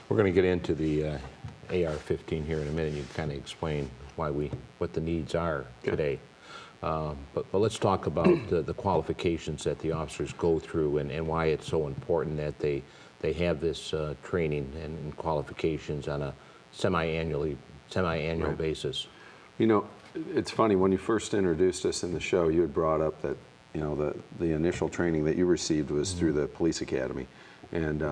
We're going to get into the AR-15 here in a minute. You can kind of explain what the needs are today. But let's talk about the qualifications that the officers go through and why it's so important that they have this training and qualifications on a semi-annual basis. You know, it's funny, when you first introduced us in the show, you had brought up that, you know, the initial training that you received was through the police academy. And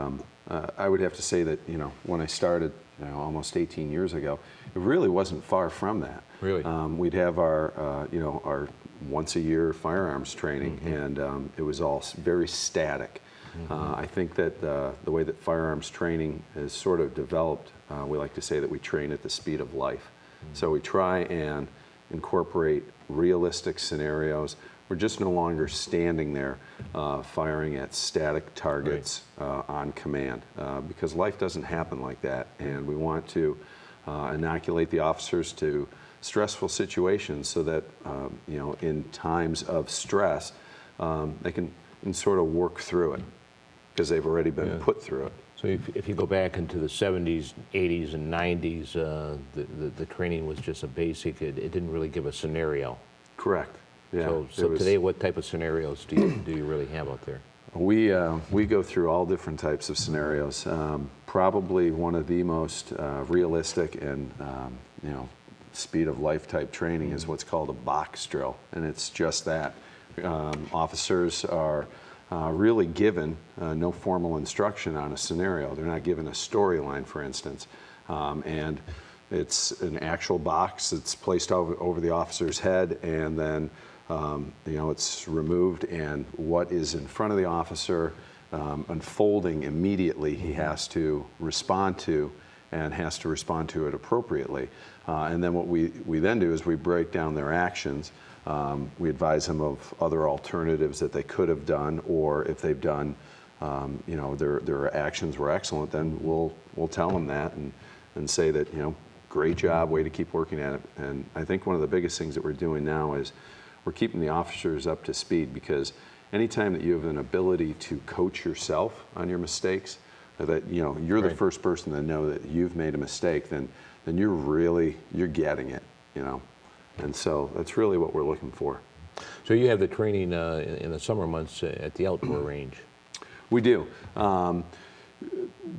I would have to say that, you know, when I started, you know, almost 18 years ago, it really wasn't far from that. Really? We'd have our, you know, our once-a-year firearms training, and it was all very static. I think that the way that firearms training is sort of developed, we like to say that we train at the speed of life. So we try and incorporate realistic scenarios. We're just no longer standing there firing at static targets on command, because life doesn't happen like that, and we want to inoculate the officers to stressful situations so that you know, in times of stress, they can sort of work through it because they've already been put through it. So if you go back into the 70s, 80s, and 90s, the training was just a basic. It didn't really give a scenario. Correct. Yeah. So today, what type of scenarios do you really have out there? We go through all different types of scenarios. Probably one of the most realistic and you know, speed of life type training is what's called a box drill, and it's just that. Officers are really given no formal instruction on a scenario. They're not given a storyline, for instance, and it's an actual box that's placed over the officer's head, and then you know, it's removed, and what is in front of the officer unfolding immediately, he has to respond to, and has to respond to it appropriately. And then what we then do is we break down their actions. We advise them of other alternatives that they could have done, or if they've done, you know, their actions were excellent, then we'll tell them that and say that, you know, great job, way to keep working at it. And I think one of the biggest things that we're doing now is we're keeping the officers up to speed, because anytime that you have an ability to coach yourself on your mistakes, that, you know, you're the first person to know that you've made a mistake, then you're getting it, you know. And so that's really what we're looking for. So you have the training in the summer months at the outdoor range. We do.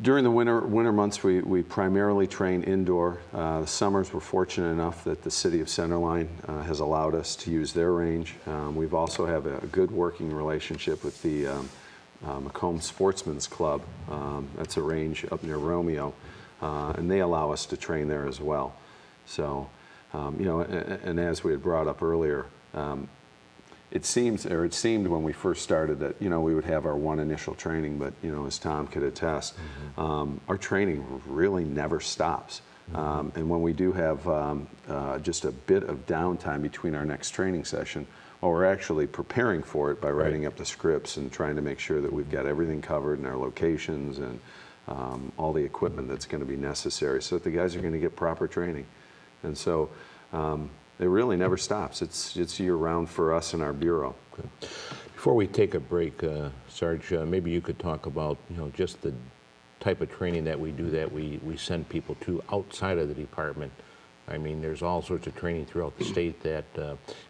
During the winter months, we primarily train indoor. The summers, we're fortunate enough that the city of Centerline has allowed us to use their range. We've also have a good working relationship with the Macomb Sportsman's Club. That's a range up near Romeo, and they allow us to train there as well. So, you know, and as we had brought up earlier, it seemed when we first started that, you know, we would have our one initial training, but, you know, as Tom could attest, our training really never stops. And when we do have just a bit of downtime between our next training session, well, we're actually preparing for it by writing up the scripts and trying to make sure that we've got everything covered in our locations and all the equipment that's going to be necessary so that the guys are going to get proper training. And so it really never stops. It's year-round for us in our bureau. Okay. Before we take a break, Sarge, maybe you could talk about, you know, just the type of training that we do, that we send people to outside of the department. I mean, there's all sorts of training throughout the state that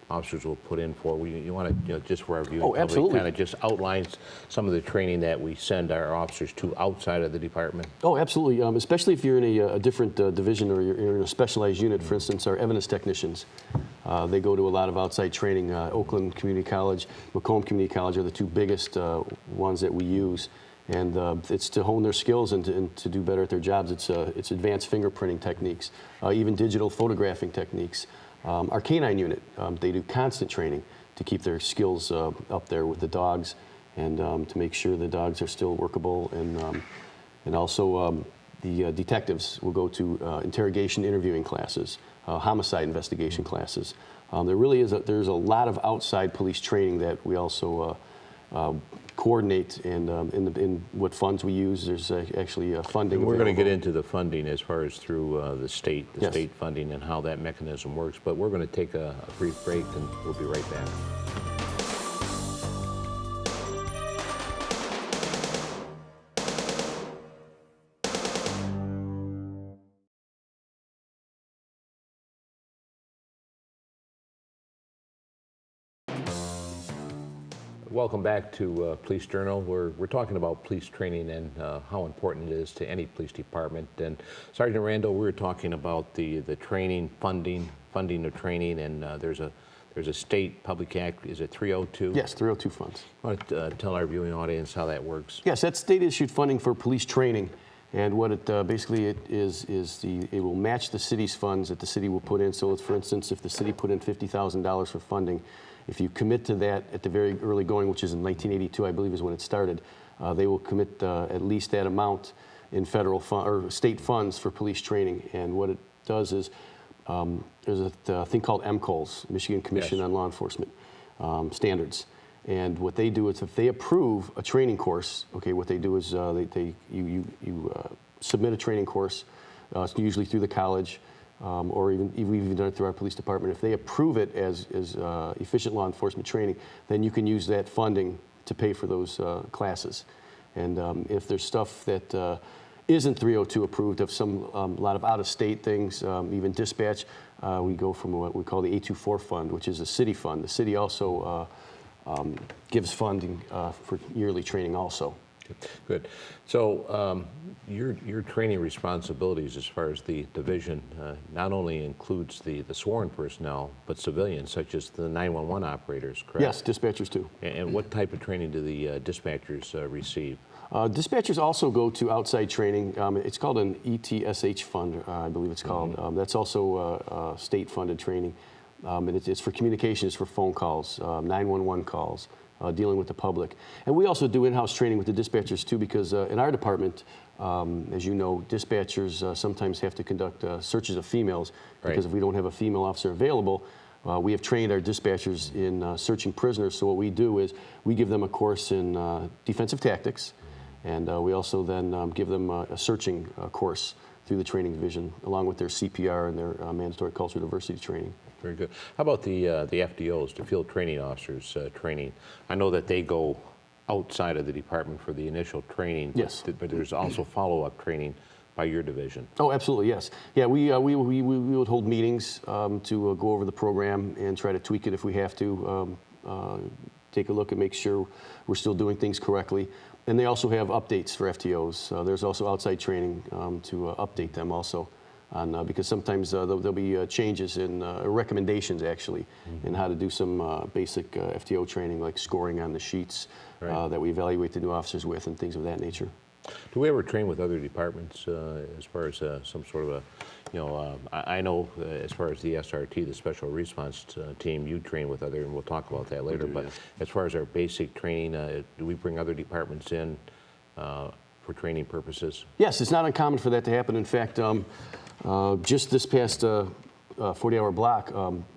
officers will put in for. You want to, you know, just for our viewing public, kind of just outlines some of the training that we send our officers to outside of the department? Oh, absolutely. Especially if you're in a different division, or you're in a specialized unit. For instance, our evidence technicians, they go to a lot of outside training. Oakland Community College, Macomb Community College are the two biggest ones that we use. And it's to hone their skills and to do better at their jobs. It's advanced fingerprinting techniques, even digital photographing techniques. Our canine unit, they do constant training to keep their skills up there with the dogs, and to make sure the dogs are still workable. And also the detectives will go to interrogation interviewing classes, homicide investigation classes. There really is there's a lot of outside police training that we also coordinate, and in what funds we use, there's actually funding. And we're going to get into the funding as far as through the state funding and how that mechanism works, but we're going to take a brief break and we'll be right back. Welcome back to Police Journal. We're talking about police training and how important it is to any police department. And Sergeant Randall, we were talking about the training funding of training, and there's a state public act. Is it 302? Yes, 302 funds. I want to tell our viewing audience how that works. Yes, that's state-issued funding for police training, and what it basically it will match the city's funds that the city will put in. So, for instance, if the city put in $50,000 for funding, if you commit to that at the very early going, which is in 1982, I believe, is when it started, they will commit at least that amount in federal or state funds for police training. And what it does is there's a thing called MCOLS, Michigan Commission on Law Enforcement Standards. And what they do is if they approve a training course, okay, what they do is you submit a training course, usually through the college, or we've even done it through our police department. If they approve it as efficient law enforcement training, then you can use that funding to pay for those classes. And if there's stuff that isn't 302 approved, of a lot of out-of-state things, even dispatch, we go from what we call the 824 fund, which is a city fund. The city also gives funding for yearly training also. Good. So your training responsibilities as far as the division not only includes the sworn personnel, but civilians such as the 911 operators, correct? Yes, dispatchers too. And what type of training do the dispatchers receive? Dispatchers also go to outside training. It's called an ETSH fund, I believe it's called. That's also state-funded training. And it's for communication, it's for phone calls, 911 calls, dealing with the public. And we also do in-house training with the dispatchers too, because in our department, as you know, dispatchers sometimes have to conduct searches of females, because if we don't have a female officer available, we have trained our dispatchers in searching prisoners. So what we do is we give them a course in defensive tactics, and we also then give them a searching course through the training division, along with their CPR and their mandatory cultural diversity training. Very good. How about the FDOs, the field training officers training? I know that they go outside of the department for the initial training. Yes. But there's also follow-up training by your division. Oh, absolutely, yes. Yeah, we would hold meetings to go over the program and try to tweak it if we have to, take a look and make sure we're still doing things correctly. And they also have updates for FTOs. There's also outside training to update them also. Because sometimes there'll be changes in recommendations, actually, in how to do some basic FTO training, like scoring on the sheets that we evaluate the new officers with and things of that nature. Do we ever train with other departments as far as some sort of a, I know as far as the SRT, the Special Response Team, you train with other, and we'll talk about that later, but as far as our basic training, do we bring other departments in for training purposes? Yes, it's not uncommon for that to happen. In fact, just this past 40-hour block,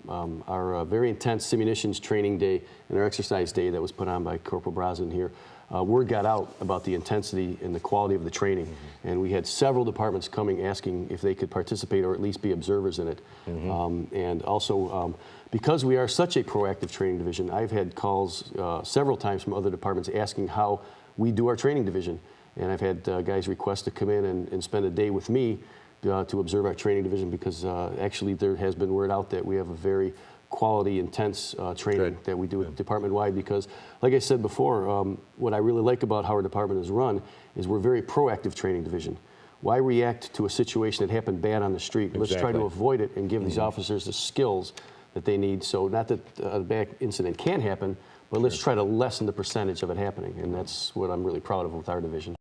our very intense simulations training day and our exercise day that was put on by Corporal Brosnan here, word got out about the intensity and the quality of the training. And we had several departments coming asking if they could participate or at least be observers in it. And also, because we are such a proactive training division, I've had calls several times from other departments asking how we do our training division. And I've had guys request to come in and spend a day with me to observe our training division, because actually there has been word out that we have a very quality, intense training that we do department-wide. Because, like I said before, what I really like about how our department is run is we're a very proactive traiing division. Why react to a situation that happened bad on the street? Let's try to avoid it and give these officers the skills that they need. So not that a bad incident can happen, but let's try to lessen the percentage of it happening. And that's what I'm really proud of with our division.